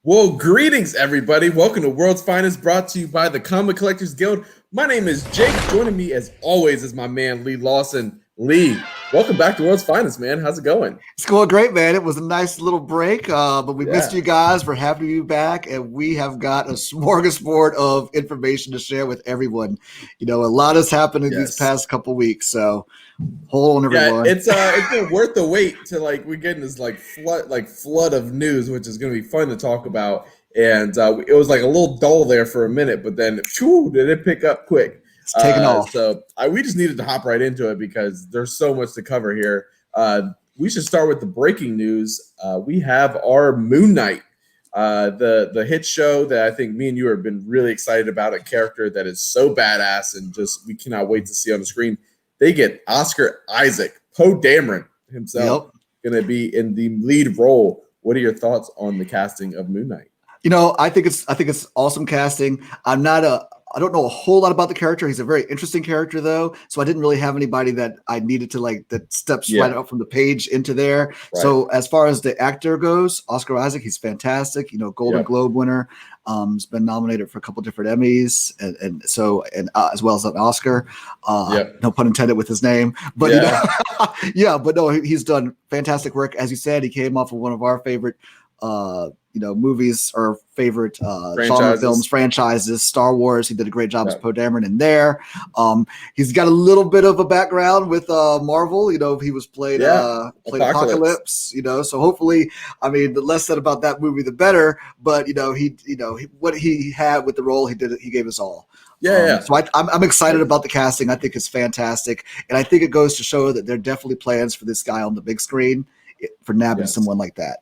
Well, greetings, everybody. Welcome to World's Finest, brought to you by the Comic Collectors Guild. My name is Jake. Joining me, as always, is my man, Lee Lawson. Lee, welcome back to World's Finest, man. How's it going? It's going great, man. It was a nice little break, but we missed you guys. We're happy to be back, and we have got a smorgasbord of information to share with everyone. You know, a lot has happened in these past couple weeks, so hold on, everyone. Yeah, it's been worth the wait to we get in this flood of news, which is going to be fun to talk about. And it was like a little dull there for a minute, but then did it pick up quick? It's taken off. So we just needed to hop right into it because there's so much to cover here. We should start with the breaking news. We have our Moon Knight, the hit show that I think me and you have been really excited about, a character that is so badass and just we cannot wait to see on the screen. They get Oscar Isaac, Poe Dameron himself, going to be in the lead role. What are your thoughts on the casting of Moon Knight? You know, I think it's awesome casting. I don't know a whole lot about the character. He's a very interesting character, though. So I didn't really have anybody that I needed to that steps right up from the page into there. Right. So as far as the actor goes, Oscar Isaac, he's fantastic. You know, Golden Globe winner. He's been nominated for a couple different Emmys, and as well as an Oscar. No pun intended with his name, but but no, he's done fantastic work. As you said, he came off of one of our favorite movies or favorite genre films, franchises, Star Wars. He did a great job as Poe Dameron in there. He's got a little bit of a background with Marvel. You know, he was played Apocalypse. You know, so hopefully, I mean, the less said about that movie, the better. But what he had with the role, he gave us all. So I'm excited about the casting. I think it's fantastic, and I think it goes to show that there are definitely plans for this guy on the big screen for nabbing someone like that.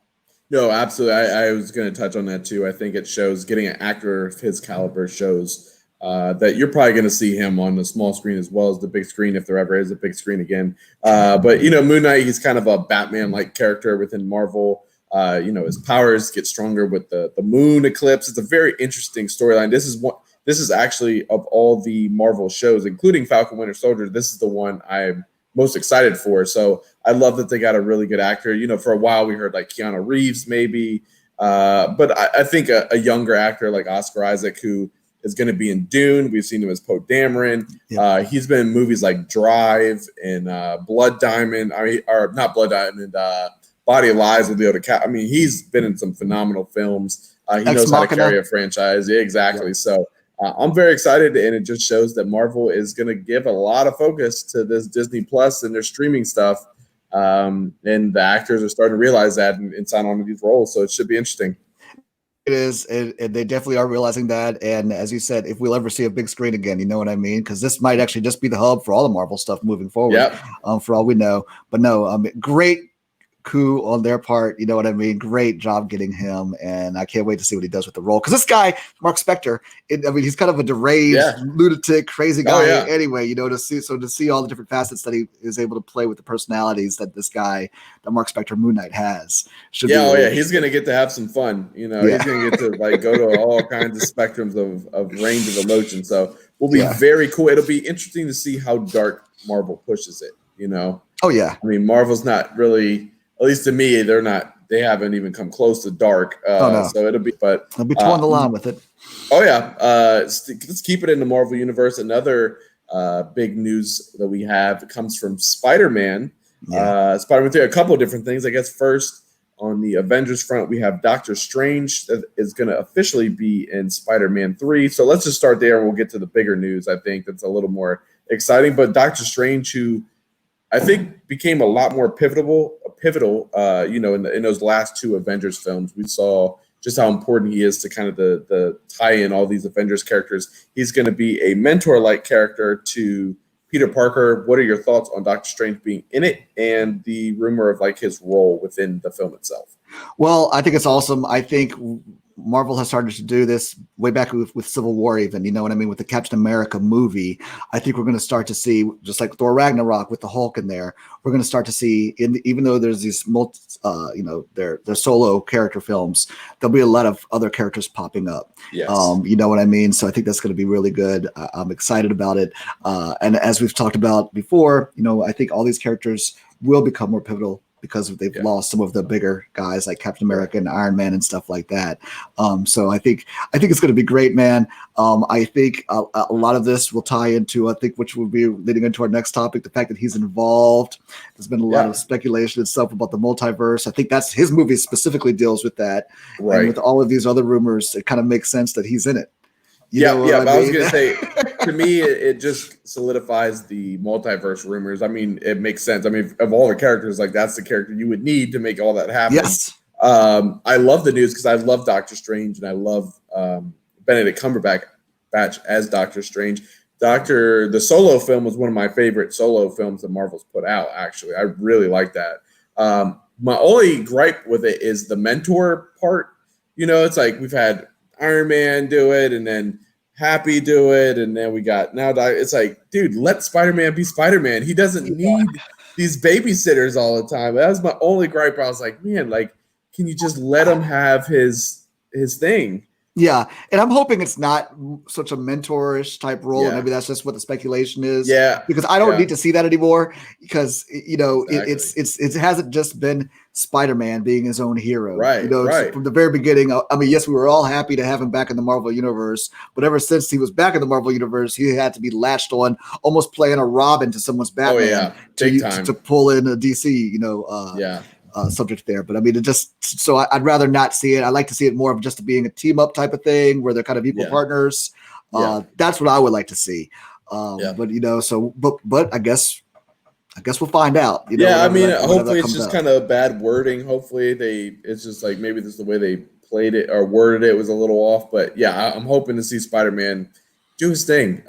No, absolutely. I was going to touch on that too. I think it shows getting an actor of his caliber shows that you're probably going to see him on the small screen as well as the big screen if there ever is a big screen again. But Moon Knight, he's kind of a Batman-like character within Marvel. His powers get stronger with the moon eclipse. It's a very interesting storyline. This is actually, of all the Marvel shows, including Falcon Winter Soldier, this is the one I'm most excited for. So I love that they got a really good actor. You know, for a while we heard like Keanu Reeves maybe, but I think a younger actor like Oscar Isaac, who is going to be in Dune. We've seen him as Poe Dameron. He's been in movies like Drive and Blood Diamond. Not Blood Diamond, Body of Lies with Leo DiCaprio. I mean, he's been in some phenomenal films. He knows how to carry a franchise. Yeah, exactly. So I'm very excited, and it just shows that Marvel is going to give a lot of focus to this Disney Plus and their streaming stuff, and the actors are starting to realize that and sign on to these roles, so it should be interesting. It is, and they definitely are realizing that, and as you said, if we'll ever see a big screen again, you know what I mean? Because this might actually just be the hub for all the Marvel stuff moving forward, for all we know. But no, great coup on their part, you know what I mean? Great job getting him, and I can't wait to see what he does with the role. Because this guy, Mark Spector, he's kind of a deranged, lunatic, crazy guy anyway. You know, to see all the different facets that he is able to play with the personalities that that Mark Spector Moon Knight has. He's gonna get to have some fun. You know, he's gonna get to go to all kinds of spectrums of range of emotion. So will be very cool. It'll be interesting to see how dark Marvel pushes it. You know. Oh yeah. I mean, Marvel's not really. At least to me, they haven't even come close to dark. So it'll be torn the line with it. Let's keep it in the Marvel universe. Another big news that we have comes from SpiderMan. Spider-Man 3, a couple of different things. I guess first on the Avengers front, we have Doctor Strange that is going to officially be in Spider-Man 3. So let's just start there and we'll get to the bigger news. I think that's a little more exciting. But Doctor Strange, who I think became a lot more pivotal, in those last two Avengers films. We saw just how important he is to kind of the tie in all these Avengers characters. He's going to be a mentor-like character to Peter Parker. What are your thoughts on Doctor Strange being in it and the rumor of his role within the film itself? Well, I think it's awesome. I think Marvel has started to do this way back with Civil War, even, you know what I mean, with the Captain America movie. I think we're going to start to see, just like Thor Ragnarok with the Hulk in there, we're going to start to see, even though there's these they're solo character films, there'll be a lot of other characters popping up. Yes. You know what I mean? So I think that's going to be really good. I'm excited about it. And as we've talked about before, I think all these characters will become more pivotal because they've lost some of the bigger guys like Captain America and Iron Man and stuff like that. So I think it's going to be great, man. I think a lot of this will tie into, I think, which will be leading into our next topic, the fact that he's involved. There's been a lot of speculation and stuff about the multiverse. I think that's his movie specifically deals with that. Right. And with all of these other rumors, it kind of makes sense that he's in it. I was going to say, to me, it just solidifies the multiverse rumors. I mean, it makes sense. I mean, of all the characters, like that's the character you would need to make all that happen. Yes. I love the news because I love Doctor Strange and I love Benedict Cumberbatch as Doctor Strange. The Solo film was one of my favorite solo films that Marvel's put out, actually. I really like that. My only gripe with it is the mentor part. You know, it's like we've had Iron Man do it, and then Happy do it, and then we got now. It's like, dude, let Spider-Man be Spider-Man. He doesn't need these babysitters all the time. That was my only gripe. I was like, man, like, can you just let him have his thing? Yeah, and I'm hoping it's not such a mentorish type role. Maybe that's just what the speculation is. Yeah, because I don't need to see that anymore. Because it hasn't just been Spider-Man being his own hero. Right. From the very beginning. I mean, yes, we were all happy to have him back in the Marvel Universe, but ever since he was back in the Marvel Universe, he had to be latched on, almost playing a Robin to someone's Batman to pull in a DC. Subject there, but I mean, I'd rather not see it. I like to see it more of just being a team up type of thing where they're kind of equal partners. That's what I would like to see. But but I guess we'll find out. I mean, hopefully it's just kind of bad wording. Hopefully it's just like maybe this is the way they played it or worded it was a little off. But I'm hoping to see Spider-Man do his thing.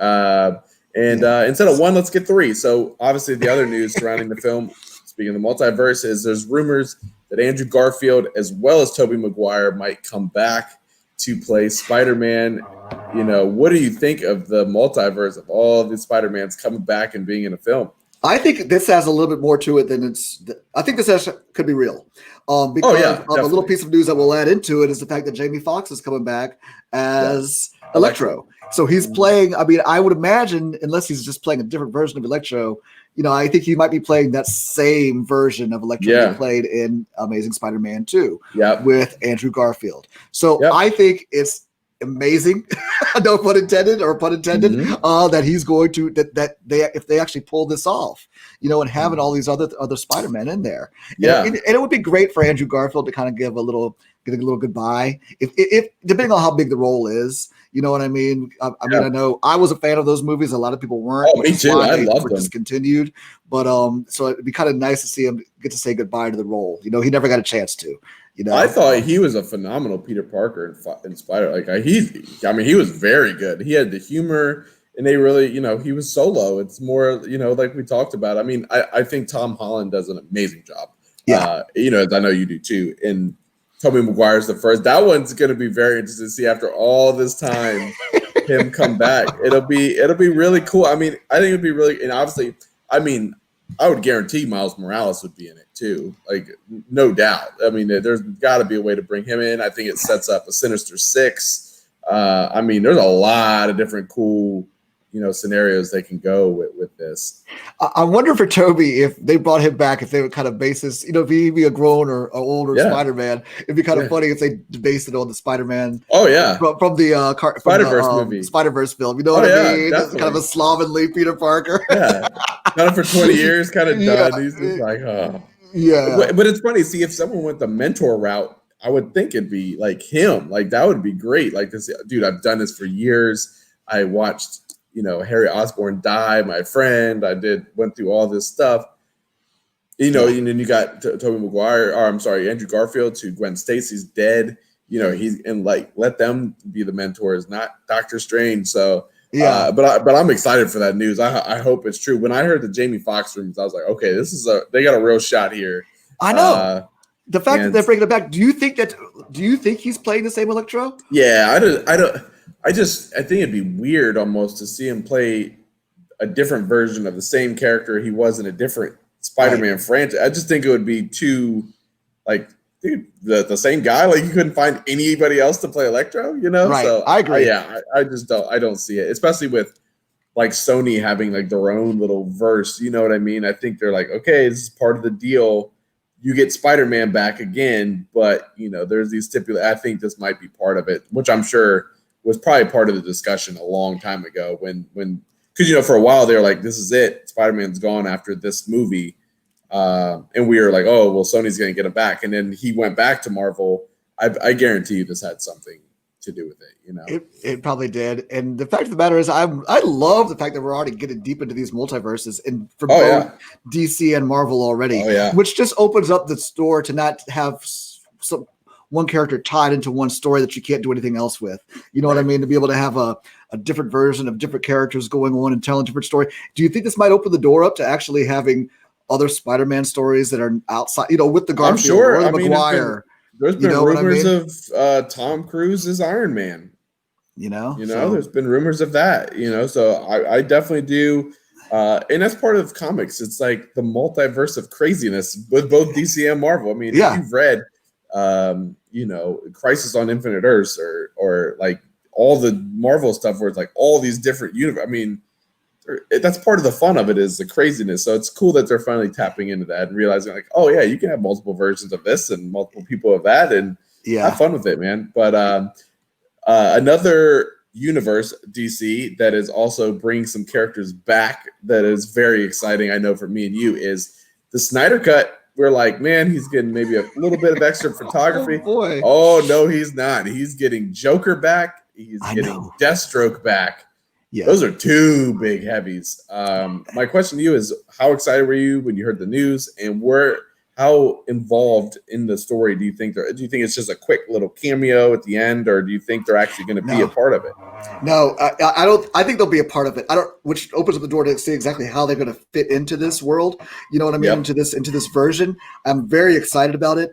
Instead of 1, let's get 3. So obviously the other news surrounding the film, speaking of the multiverse, is there's rumors that Andrew Garfield as well as Tobey Maguire might come back to play Spider-Man. What do you think of the multiverse of all of the Spider-Mans coming back and being in a film? I think this has a little bit more to it than I think this could be real. Because a little piece of news that we'll add into it is the fact that Jamie Foxx is coming back as Electro. So he's playing, I mean, I would imagine, unless he's just playing a different version of Electro, I think he might be playing that same version of Electro he played in Amazing Spider-Man 2 with Andrew Garfield. So I think it's amazing, no pun intended or pun intended, that he's going to if they actually pull this off, and having all these other Spider-Men in there, and it would be great for Andrew Garfield to kind of get a little goodbye, if depending on how big the role is. You know what I mean? I mean, I know I was a fan of those movies. A lot of people weren't. Oh, me too. I loved them. Discontinued, but so it'd be kind of nice to see him get to say goodbye to the role. He never got a chance to. I thought he was a phenomenal Peter Parker in Spider. He was very good. He had the humor, and they really, he was solo. It's more, like we talked about. I mean, I think Tom Holland does an amazing job. As I know you do too. And Tobey Maguire's the first. That one's going to be very interesting to see after all this time him come back. It'll be really cool. I mean, I think it'd be really, and obviously, I mean, I would guarantee Miles Morales would be in it too. Like, no doubt. I mean, there's got to be a way to bring him in. I think it sets up a Sinister Six. I mean, there's a lot of different cool, scenarios they can go with this. I wonder for Toby, if they brought him back, if they would kind of base this, if he'd be a grown or older Spider-Man, it'd be kind of funny if they based it on the Spider-Man. Oh yeah, from the Spider-Verse movie, Spider-Verse film. You know what I mean? That's kind of a slovenly Peter Parker. Yeah, done it for 20 years, kind of done. He's just like, But it's funny. See, if someone went the mentor route, I would think it'd be like him. Like that would be great. Like this, dude. I've done this for years. I watched. Harry Osborn die, my friend. Went through all this stuff. And then you got Tobey Maguire, or I'm sorry, Andrew Garfield to Gwen Stacy's dead. He's and let them be the mentors, not Doctor Strange. So but I'm excited for that news. I hope it's true. When I heard the Jamie Foxx rumors, I was like, okay, they got a real shot here. I know. The fact that they're bringing it back. Do you think he's playing the same Electro? Yeah, I think it'd be weird almost to see him play a different version of the same character he was in a different Spider-Man franchise. I just think it would be too, dude, the same guy. Like you couldn't find anybody else to play Electro, Right. So I agree. I just don't. I don't see it, especially with Sony having their own little verse. You know what I mean? I think they're like, okay, this is part of the deal. you get Spider-Man back again, but there's these stipulations. I think this might be part of it, which I'm sure was probably part of the discussion a long time ago when because for a while they were like, this is it, Spider-Man's gone after this movie, and we were like, oh well, Sony's going to get him back, and then he went back to Marvel. I guarantee you this had something to do with it. It probably did. And the fact of the matter is, I love the fact that we're already getting deep into these multiverses and for both DC and Marvel already, which just opens up the door to not have one character tied into one story that you can't do anything else with. You know what I mean? To be able to have a different version of different characters going on and telling a different story. Do you think this might open the door up to actually having other Spider-Man stories that are outside, with the Garfield or the Maguire? There's been rumors of Tom Cruise as Iron Man. There's been rumors of that. So I definitely do, and that's part of comics. It's like the multiverse of craziness with both DC and Marvel. I mean, if you've read, Crisis on Infinite Earths or like all the Marvel stuff where it's like all these different universes. I mean, that's part of the fun of it is the craziness. So it's cool that they're finally tapping into that and realizing like, oh yeah, you can have multiple versions of this and multiple people of that and have fun with it, man. But another universe, DC, that is also bringing some characters back that is very exciting, I know for me and you, is the Snyder Cut. We're like, man, he's getting maybe a little bit of extra photography. Oh, boy. Oh no, he's not. He's getting Joker back. He's getting Deathstroke back. Yeah. Those are two big heavies. My question to you is, how excited were you when you heard the news, and how involved in the story do you think it's just a quick little cameo at the end, or do you think they're actually going to be a part of it? No, I don't. I think they'll be a part of it. Which opens up the door to see exactly how they're going to fit into this world. You know what I mean? Into this version. I'm very excited about it.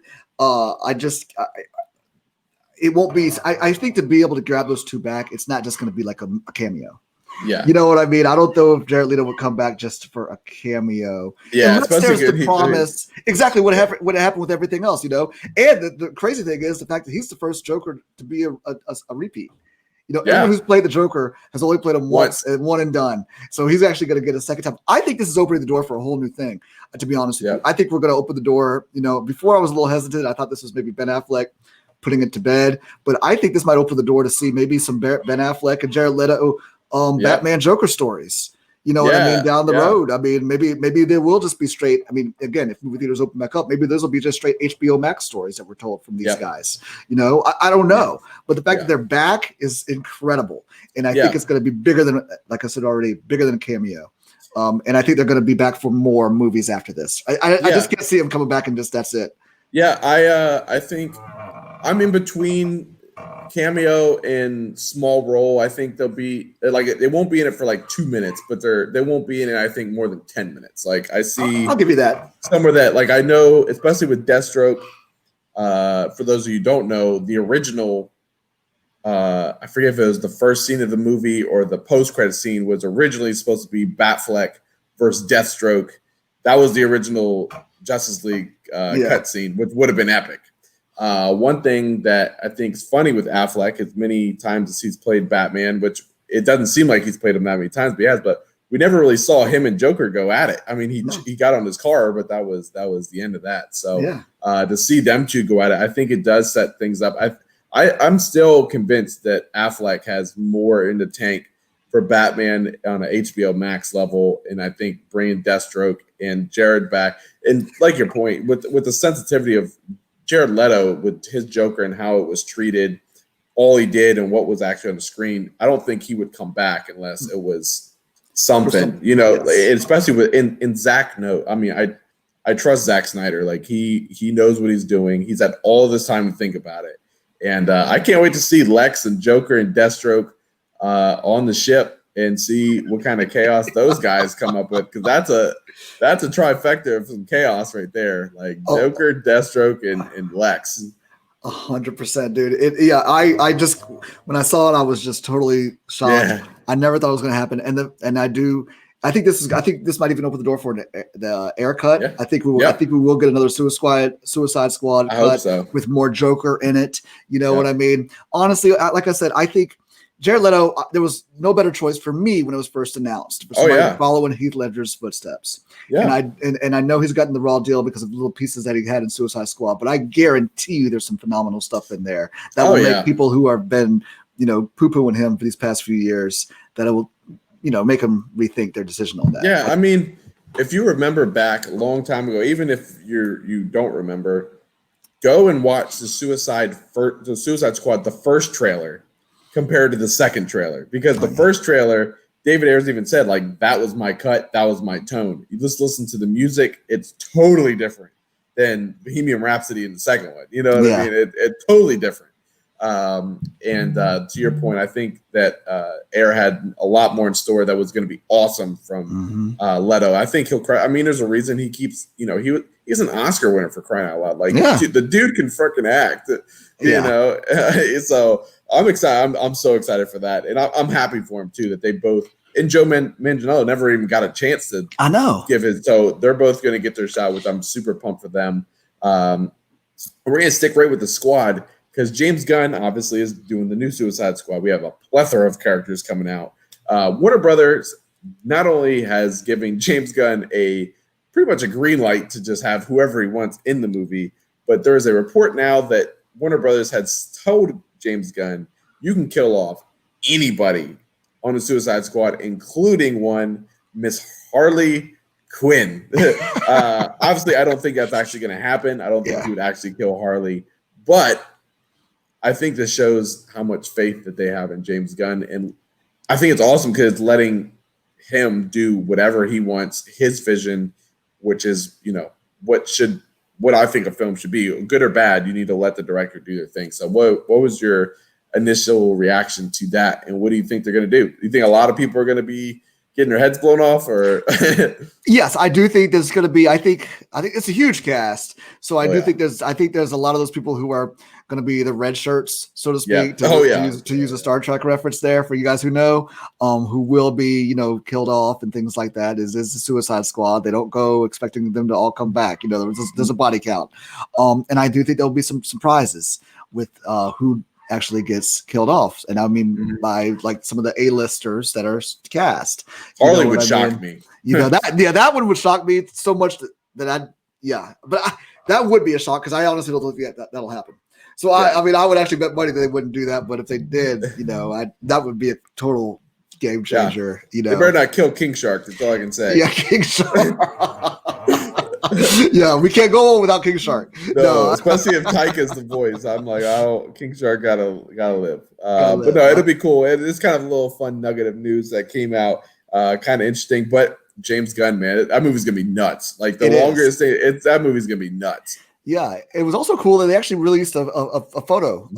It won't be. I think to be able to grab those two back, it's not just going to be like a cameo. Yeah, you know what I mean. I don't know if Jared Leto would come back just for a cameo. Yeah, unless there's the promise exactly what happened with everything else, And the crazy thing is the fact that he's the first Joker to be a repeat. Everyone who's played the Joker has only played him once and one and done. So he's actually going to get a second time. I think this is opening the door for a whole new thing. To be honest with you, I think we're going to open the door. Before I was a little hesitant. I thought this was maybe Ben Affleck putting it to bed, but I think this might open the door to see maybe some Ben Affleck and Jared Leto. Batman Joker stories, what I mean, down the road. I mean, maybe they will just be straight. I mean, again, if movie theaters open back up, maybe those will be just straight HBO Max stories that we're told from these guys. I don't know, but the fact that they're back is incredible, and I think it's going to be bigger than, like I said already, bigger than a cameo. And I think they're going to be back for more movies after this. I just can't see them coming back and just that's it. Yeah, I think I'm in between cameo and small role. I think they'll be like, they won't be in it for like 2 minutes, but they won't be in it, I think, more than 10 minutes. Like I see, I'll give you that. Somewhere that, like, I know, especially with Deathstroke, for those of you who don't know, the original, I forget if it was the first scene of the movie or the post-credit scene, was originally supposed to be Batfleck versus Deathstroke. That was the original Justice League cut scene, which would have been epic. One thing that I think is funny with Affleck is many times as he's played Batman, which it doesn't seem like he's played him that many times, but he has. But we never really saw him and Joker go at it. I mean, he got on his car, but that was the end of that. So to see them two go at it, I think it does set things up. I'm still convinced that Affleck has more in the tank for Batman on an HBO Max level, and I think bringing Deathstroke and Jared back, and like your point with the sensitivity of Jared Leto with his Joker and how it was treated, all he did and what was actually on the screen, I don't think he would come back unless it was something, especially with in Zack note. I mean, I trust Zack Snyder. Like he knows what he's doing. He's had all this time to think about it. And I can't wait to see Lex and Joker and Deathstroke on the ship and see what kind of chaos those guys come up with, because that's a trifecta of some chaos right there. Like Joker, Deathstroke, and Lex. 100%, dude. I just, when I saw it, I was just totally shocked. Yeah. I never thought it was going to happen, I think this might even open the door for the air cut. Yeah. I think we will get another Suicide Squad cut with more Joker in it. You know what I mean? Honestly, like I said, I think Jared Leto, there was no better choice for me when it was first announced for somebody to follow in Heath Ledger's footsteps. Yeah. And I know he's gotten the raw deal because of little pieces that he had in Suicide Squad, but I guarantee you there's some phenomenal stuff in there that will make people who have been, poo-pooing him for these past few years, that it will, make them rethink their decision on that. Yeah, I mean, if you remember back a long time ago, even if you don't remember, go and watch the Suicide Squad, the first trailer, compared to the second trailer, because the first trailer, David Ayers even said, like, that was my cut, that was my tone. You just listen to the music, it's totally different than Bohemian Rhapsody in the second one. You know what I mean? It's totally different. To your point, I think that Ayer had a lot more in store that was going to be awesome from Leto. I think he'll cry. I mean, there's a reason he keeps, he's an Oscar winner, for crying out loud. Like, the dude can freaking act, so I'm excited. I'm so excited for that. And I'm happy for him too, that they both, and Joe Manganiello never even got a chance to give his, so they're both going to get their shot, which I'm super pumped for them. We're going to stick right with the squad, because James Gunn obviously is doing the new Suicide Squad. We have a plethora of characters coming out. Warner Brothers not only has given James Gunn pretty much a green light to just have whoever he wants in the movie, but there is a report now that Warner Brothers has told James Gunn, you can kill off anybody on the Suicide Squad, including one Miss Harley Quinn. Obviously, I don't think that's actually going to happen. I don't think he would actually kill Harley, but I think this shows how much faith that they have in James Gunn. And I think it's awesome because it's letting him do whatever he wants, his vision, which is, what I think a film should be. Good or bad, you need to let the director do their thing. So what was your initial reaction to that? And what do you think they're going to do? Do you think a lot of people are going to be getting their heads blown off, or? Yes, I do think there's going to be, I think it's a huge cast. So I think there's a lot of those people who are going to be the red shirts, so to speak, to use a Star Trek reference there for you guys who know, who will be, killed off and things like that is the Suicide Squad. They don't go expecting them to all come back. There's a body count. And I do think there'll be some surprises with who actually gets killed off. And I mean, by like some of the A-listers that are cast. Harley would shock me. That one would shock me so much that that would be a shock, because I honestly don't think that'll happen. So I mean, I would actually bet money that they wouldn't do that, but if they did, that would be a total game changer. They better not kill King Shark. That's all I can say. Yeah, King Shark. Yeah, we can't go on without King Shark. No, especially if Taika's the voice. I'm like, King Shark gotta live. But no, it'll be cool. It's kind of a little fun nugget of news that came out. Kind of interesting. But James Gunn, man, that movie's gonna be nuts. Like that movie's gonna be nuts. Yeah, it was also cool that they actually released a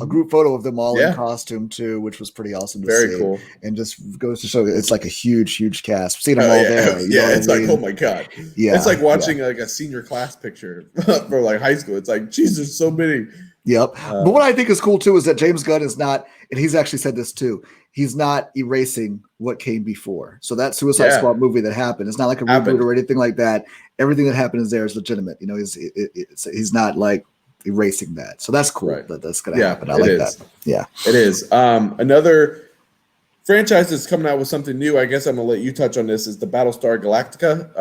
group photo of them all in costume too, which was pretty awesome to see. Very cool. And just goes to show it's like a huge cast. Seeing them all there. It's like, oh my God. Yeah. It's like watching like a senior class picture for like high school. It's like, geez, there's so many. Yep. But what I think is cool too is that James Gunn is not, and he's actually said this too, he's not erasing what came before. So that Suicide Squad movie that happened, it's not like a reboot or anything like that. Everything that happened is there is legitimate. He's not like erasing that. So that's cool that that's going to happen. I like that. Yeah, it is. Another franchise that's coming out with something new, I guess I'm going to let you touch on this, is the Battlestar Galactica.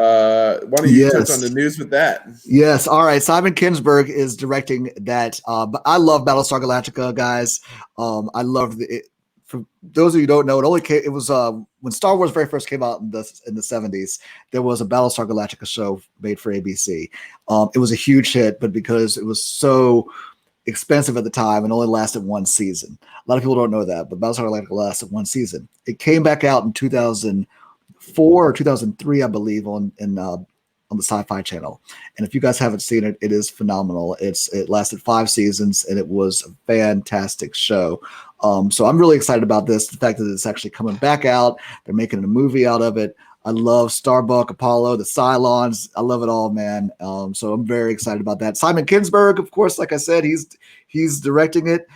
Why don't you touch on the news with that? Yes. All right. Simon Kinberg is directing that. But I love Battlestar Galactica, guys. I love it. For those of you who don't know, it was when Star Wars very first came out in the 70s, there was a Battlestar Galactica show made for ABC. It was a huge hit, but because it was so expensive at the time and only lasted one season. A lot of people don't know that, but Battlestar Galactica lasted one season. It came back out in 2004 or 2003, I believe, on the Sci-Fi Channel. And if you guys haven't seen it, it is phenomenal. It lasted 5 seasons and it was a fantastic show. So I'm really excited about this. The fact that it's actually coming back out. They're making a movie out of it. I love Starbuck, Apollo, the Cylons. I love it all, man. So I'm very excited about that. Simon Kinberg, of course, like I said, he's directing it.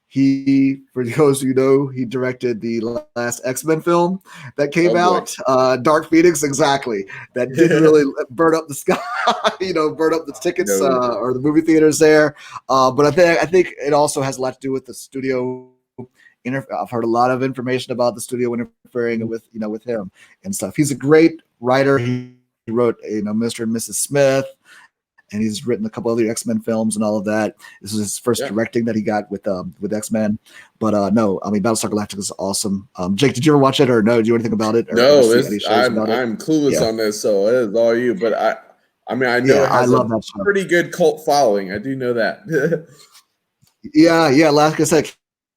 He, for those who know, he directed the last X-Men film that came out, Dark Phoenix, exactly. That didn't really burn up the sky, burn up the tickets or the movie theaters there. But I think it also has a lot to do with the studio I've heard a lot of information about the studio interfering with with him and stuff. He's a great writer. He wrote Mr. and Mrs. Smith, and he's written a couple other X-Men films and all of that. This was his first directing that he got with X-Men. But no, I mean, Battlestar Galactica is awesome. Jake, did you ever watch it or no? Do you know anything about it? Or no, I'm clueless on this, so it is all you. But I mean, I know it has a pretty good cult following. I do know that. yeah. Like I said,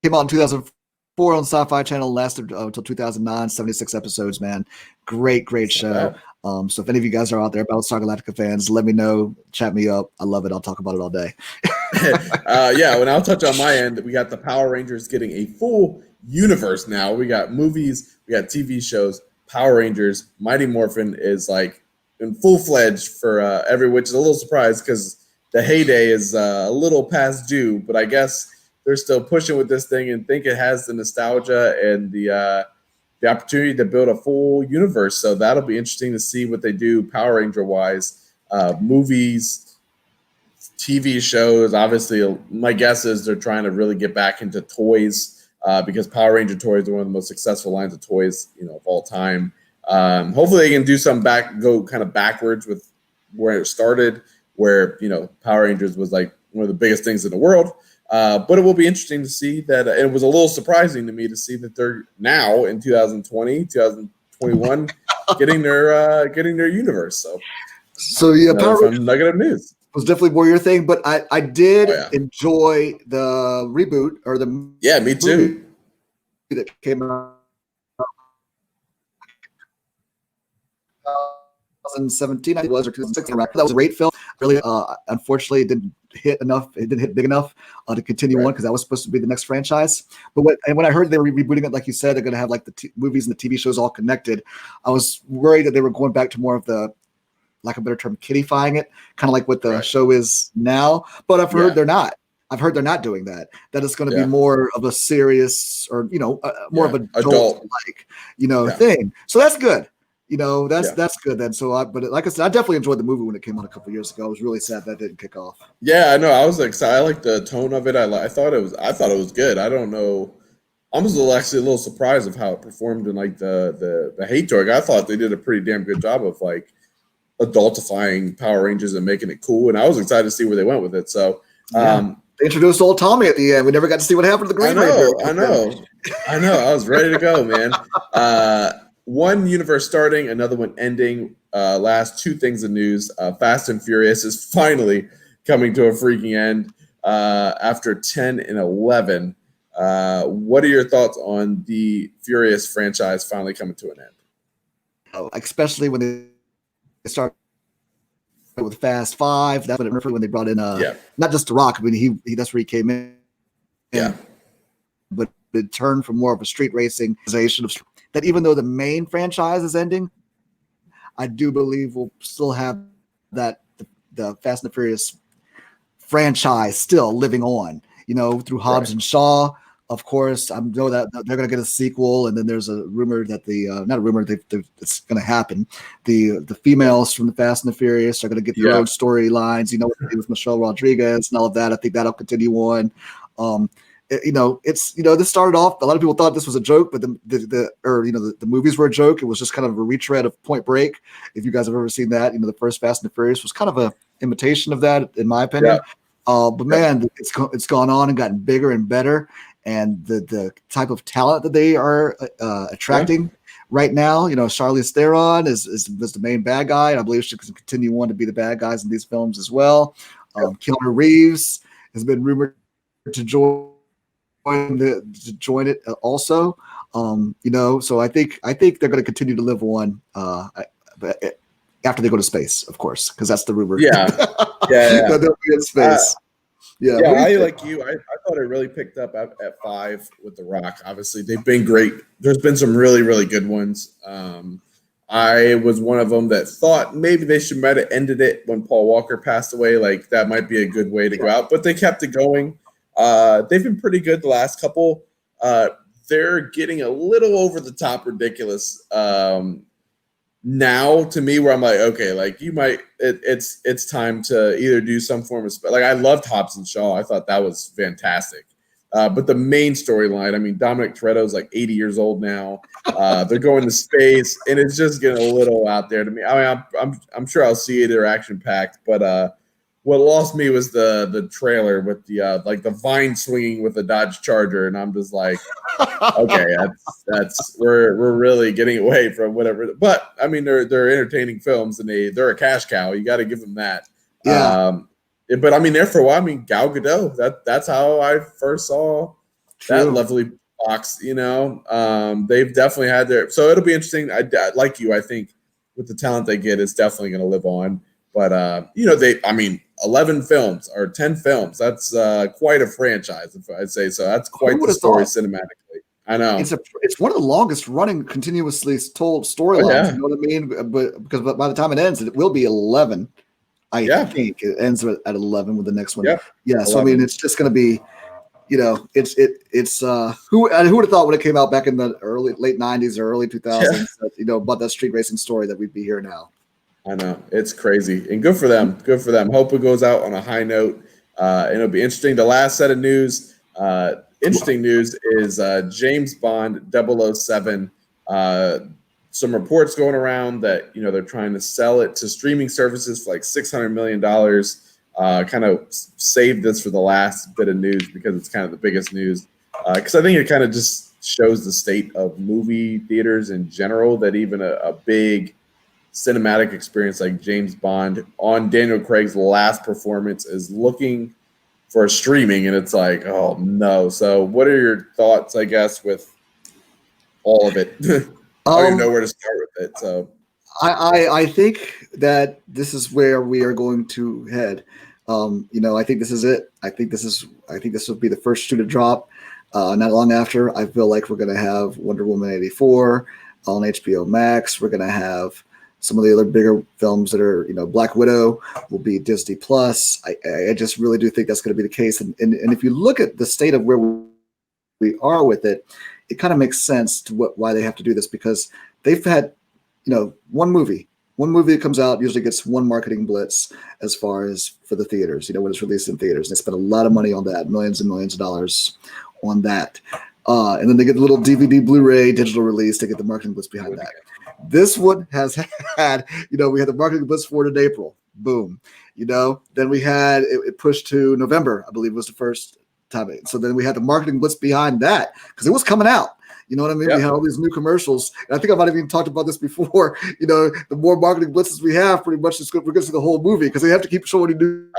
came out in 2004 on Sci-Fi Channel, lasted until 2009, 76 episodes, man. Great show. So if any of you guys are out there, Battlestar Galactica fans, let me know, chat me up. I love it. I'll talk about it all day. When I'll touch on my end, we got the Power Rangers getting a full universe now. We got movies, we got TV shows, Power Rangers. Mighty Morphin is like in full-fledged for which is a little surprised because the heyday is a little past due, but I guess they're still pushing with this thing and think it has the nostalgia and the opportunity to build a full universe. So that'll be interesting to see what they do Power Ranger wise. Movies, TV shows. Obviously, my guess is they're trying to really get back into toys because Power Ranger toys are one of the most successful lines of toys, of all time. Hopefully they can do some go kind of backwards with where it started, where, Power Rangers was like one of the biggest things in the world. But it will be interesting to see that. It was a little surprising to me to see that they're now in 2020, 2021 getting their universe. So yeah, Power Rangers nugget of news was definitely more your thing. But I did enjoy the reboot or the me too that came out 2017, I think it was, or 2016. That was a great film. Really, unfortunately, it didn't hit enough. It didn't hit big enough to continue on because that was supposed to be the next franchise. But when I heard they were rebooting it, like you said, they're going to have like the movies and the TV shows all connected. I was worried that they were going back to more of the, like a better term, kiddifying it, kind of like what the show is now. But I've heard they're not. I've heard they're not doing that. That it's going to be more of a serious or more of an adult like thing. So that's good. That's good then. So, but like I said, I definitely enjoyed the movie when it came out a couple of years ago. I was really sad that didn't kick off. Yeah, I know. I was excited. I like the tone of it. I thought it was good. I don't know. I was actually a little surprised of how it performed in like the hate toy. I thought they did a pretty damn good job of like adultifying Power Rangers and making it cool. And I was excited to see where they went with it. So, they introduced old Tommy at the end. We never got to see what happened to the Green Ranger. I know. I was ready to go, man. One universe starting, another one ending. Last two things in news. Fast and Furious is finally coming to a freaking end after 10 and 11. What are your thoughts on the Furious franchise finally coming to an end? Especially when they start with Fast 5. That's when they brought in not just The Rock. I mean, he that's where he came in. Yeah. But it turned from more of a street racing of that. Even though the main franchise is ending, I do believe we'll still have that the Fast and the Furious franchise still living on, through Hobbs and Shaw. Of course, I know that they're going to get a sequel, and then there's a rumor that not a rumor, it's going to happen. The females from the Fast and the Furious are going to get their own storylines, what they did with Michelle Rodriguez and all of that. I think that'll continue on. This started off, a lot of people thought this was a joke, but the movies were a joke. It was just kind of a retread of Point Break. If you guys have ever seen that, the first Fast and the Furious was kind of a imitation of that, in my opinion. But man, it's gone on and gotten bigger and better. And the type of talent that they are attracting right now, Charlize Theron is the main bad guy, and I believe she can continue on to be the bad guys in these films as well. Keanu Reeves has been rumored to join it also. So I think they're going to continue to live on after they go to space, of course, because that's the rumor. They'll be in space. I like you. I thought it really picked up at 5 with The Rock. Obviously, they've been great. There's been some really, really good ones. I was one of them that thought maybe they might have ended it when Paul Walker passed away. Like that might be a good way to go out, but they kept it going. They've been pretty good the last couple. They're getting a little over the top ridiculous now to me, where I'm like, okay, like it's time to either do some form of like I loved Hobbs and Shaw. I thought that was fantastic. But the main storyline, I mean, Dominic Toretto's like 80 years old now. They're going to space, and it's just getting a little out there to me. I mean, I'm sure I'll see it. They're action packed, but what lost me was the trailer with the like the vine swinging with the Dodge Charger, and I'm just like, okay, that's we're really getting away from whatever. But I mean, they're entertaining films, and they're a cash cow. You got to give them that. Yeah. But I mean, there for a while. I mean, Gal Gadot. That's how I first saw that lovely box. You know, they've definitely had their. So it'll be interesting. I like you. I think with the talent they get, it's definitely going to live on. But you know, I mean, 11 films or 10 films. That's quite a franchise, if I'd say so. That's quite the story cinematically. I know it's one of the longest running continuously told storylines. Yeah. You know what I mean? But because by the time it ends, it will be 11. I think it ends at 11 with the next one. Yeah. So 11. I mean, it's just going to be, you know, it's who would have thought when it came out back in the late 90s or early 2000s, that, you know, about that street racing story that we'd be here now. I know, it's crazy, and good for them. Good for them. Hope it goes out on a high note, and it'll be interesting. The last set of news, interesting news is James Bond 007. Some reports going around that, you know, they're trying to sell it to streaming services for like $600 million. Kind of saved this for the last bit of news because it's kind of the biggest news. Because I think it kind of just shows the state of movie theaters in general, that even a big cinematic experience like James Bond on Daniel Craig's last performance is looking for streaming, and it's like, oh no. So what are your thoughts, I guess, with all of it? I don't even know where to start with it. So I think that this is where we are going to head. You know, I think this is it. I think this will be the first shoe to drop. Not long after, I feel like we're going to have Wonder Woman 84 on HBO Max. We're going to have some of the other bigger films that are, you know, Black Widow will be Disney Plus. I just really do think that's going to be the case. And if you look at the state of where we are with it, it kind of makes sense to why they have to do this, because they've had, you know, one movie that comes out usually gets one marketing blitz as far as for the theaters, you know, when it's released in theaters. They spend a lot of money on that, millions and millions of dollars on that. And then they get the little DVD, Blu-ray, digital release to get the marketing blitz behind that. This one has had, you know, we had the marketing blitz for it in April. Boom. You know, then we had it pushed to November, I believe was the first time. So then we had the marketing blitz behind that because it was coming out. You know what I mean? We had all these new commercials. And I think I might have even talked about this before. You know, the more marketing blitzes we have, pretty much we're going to see the whole movie because they have to keep showing new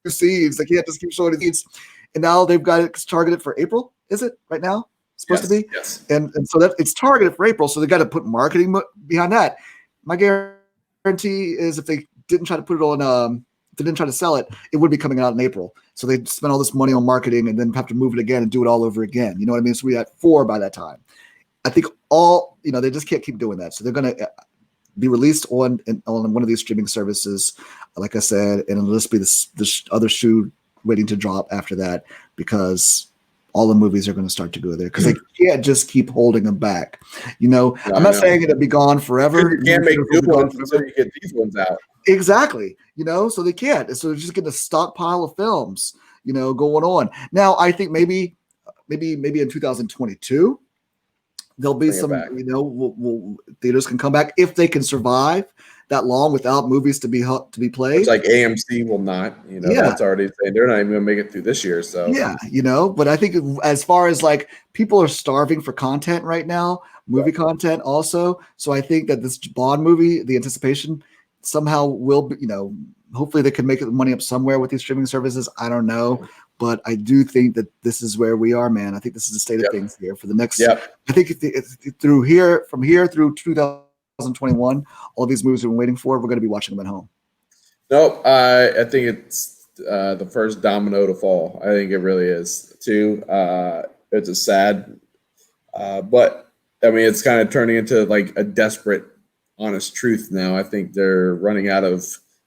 scenes. They can't just keep showing scenes. And now they've got it targeted for April. Is it right now? Supposed to be? Yes. And so that it's targeted for April. So they got to put marketing behind that. My guarantee is if they didn't try to put it on, if they didn't try to sell it, it would be coming out in April. So they spend all this money on marketing and then have to move it again and do it all over again. You know what I mean? So we had 4 by that time. I think they just can't keep doing that. So they're going to be released on one of these streaming services, like I said, and it'll just be this other shoe waiting to drop after that, because all the movies are going to start to go there because they can't just keep holding them back. You know, I'm not saying it'll be gone forever. You can't make new ones until you get these ones out. Exactly. You know, so they can't. So they're just getting a stockpile of films, you know, going on. Now, I think maybe in 2022, there'll be some, you know, theaters can come back if they can survive that long without movies to be played. It's like AMC will not, you know, that's already saying they're not even going to make it through this year. So you know, but I think as far as like people are starving for content right now, movie content also. So I think that this Bond movie, the anticipation somehow will be, you know, hopefully they can make the money up somewhere with these streaming services. I don't know. But I do think that this is where we are, man. I think this is the state of things here for the next. I think from here through 2021, all these movies we've been waiting for, we're going to be watching them at home. Nope, I think it's the first domino to fall. I think it really is too. It's a sad, but I mean, it's kind of turning into like a desperate, honest truth now. I think they're running out of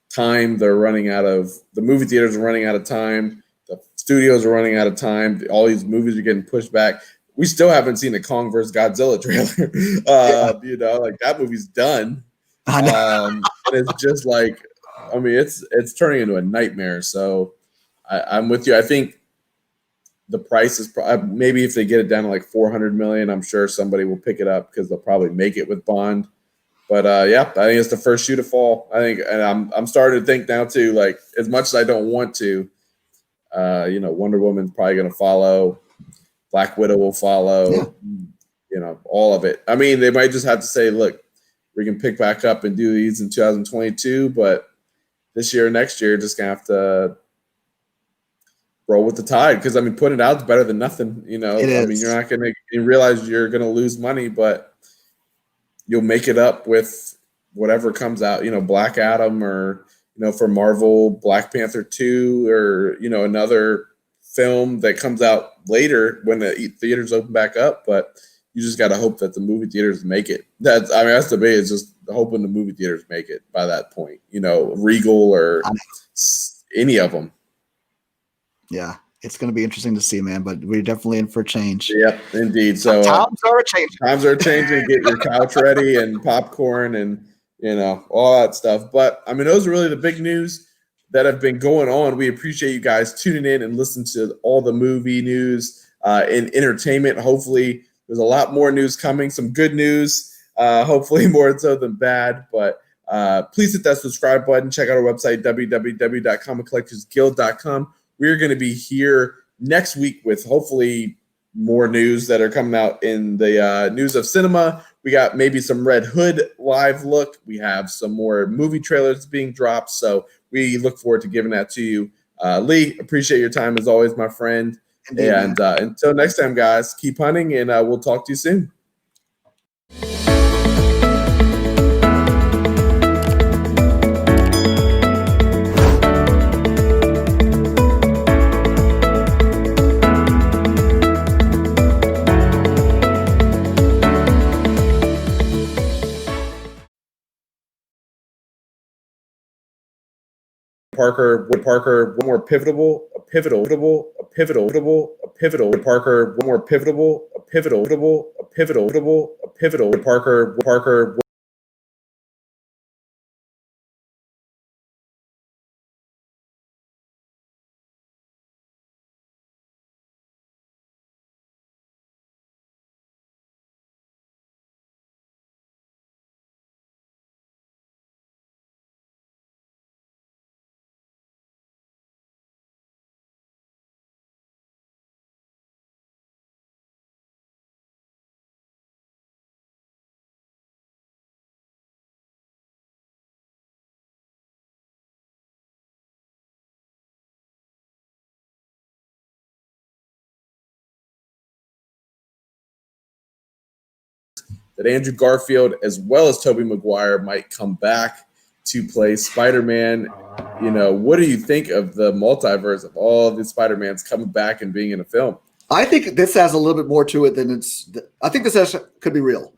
time. The movie theaters are running out of time. The studios are running out of time. All these movies are getting pushed back. We still haven't seen the Kong vs. Godzilla trailer. You know, like that movie's done. And it's just like, I mean, it's turning into a nightmare. So I'm with you. I think the price is maybe if they get it down to like 400 million, I'm sure somebody will pick it up because they'll probably make it with Bond. But yeah, I think it's the first shoe to fall. I think, and I'm starting to think now too. Like as much as I don't want to, Wonder Woman's probably going to follow. Black Widow will follow. Yeah. All of it. I mean, they might just have to say, look, we can pick back up and do these in 2022, but this year, next year, just gonna have to roll with the tide because I mean, putting it out is better than nothing. It I is. mean, you're not gonna you realize you're gonna lose money, but you'll make it up with whatever comes out. Black Adam, or for Marvel, Black Panther 2, or another film that comes out later when the theaters open back up. But you just got to hope that the movie theaters make it. That's the big. It's just hoping the movie theaters make it by that point. Regal or any of them. Yeah, it's going to be interesting to see, man. But we're definitely in for a change. Yep, indeed. So times are changing. Times are changing. Get your couch ready and popcorn and all that stuff. But I mean, those are really the big news that have been going on. We appreciate you guys tuning in and listening to all the movie news and entertainment. Hopefully, there's a lot more news coming. Some good news. Hopefully, more so than bad. But please hit that subscribe button. Check out our website, www.comiccollectorsguild.com. We're going to be here next week with hopefully more news that are coming out in the news of cinema. We got maybe some Red Hood live look. We have some more movie trailers being dropped. So we look forward to giving that to you. Lee, appreciate your time as always, my friend. Indeed, and until next time, guys, keep hunting, and we'll talk to you soon. Parker, one more pivotal, Parker, one more pivotal, Parker. That Andrew Garfield as well as Tobey Maguire might come back to play Spider-Man. What do you think of the multiverse of all the Spider-Mans coming back and being in a film? I think this has a little bit more to it than I think this could be real.